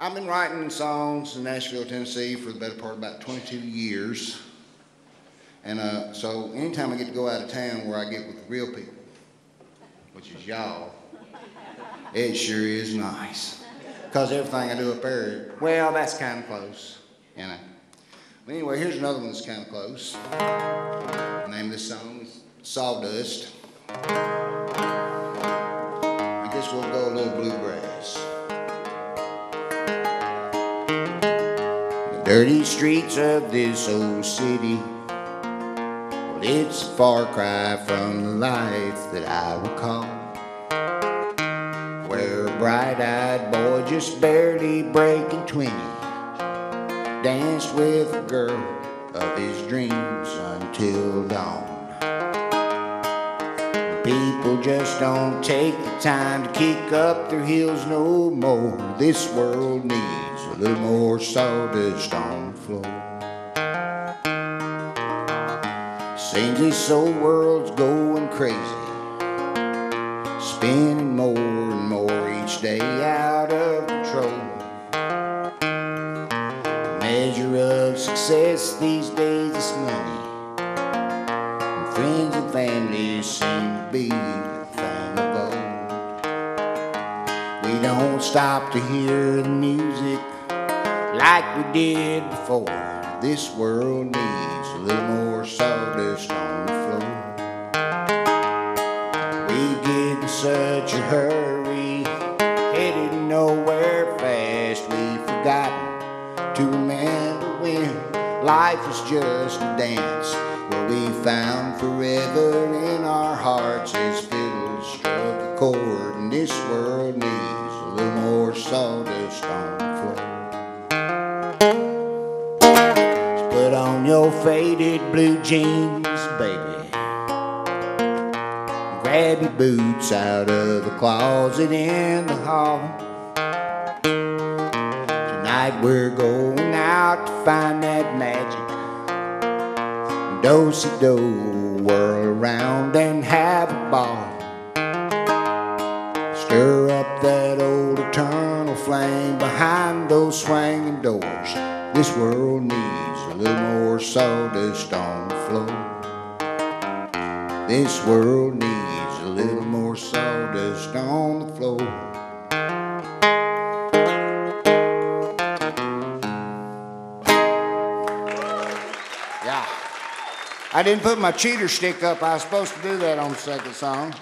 I've been writing songs in Nashville, Tennessee for the better part of about 22 years. And so anytime I get to go out of town where I get with the real people, which is y'all, it sure is nice. Because everything I do up there, well, that's kind of close, you know. But anyway, here's another one that's kind of close. The name of this song is Sawdust. I guess we'll go a little bluegrass. The dirty streets of this old city, well, it's a far cry from the life that I recall, where a bright-eyed boy just barely breaking 20 danced with a girl of his dreams until dawn. People just don't take the time to kick up their heels no more. This world needs a little more sawdust on the floor. Seems this old world's going crazy, spinning more and more each day out of control. The measure of success these days is money, and friends and family seem to be the thing of old. We don't stop to hear the music like we did before. This world needs a little more sawdust on the floor. We get in such a hurry, headed nowhere fast. We've forgotten to remember when life was just a dance, where we found forever in our hearts as fiddles struck a chord. And this world needs a little more sawdust on the floor. So put on your faded blue jeans, baby. Grab your boots out of the closet in the hall. Tonight we're going out to find that magic, do-si-do, whirl around and have a ball. Stir up that old eternal flame behind those swinging doors. This world needs a little more sawdust on the floor. This world needs a little more sawdust on the floor. Yeah. I didn't put my cheater stick up. I was supposed to do that on the second song.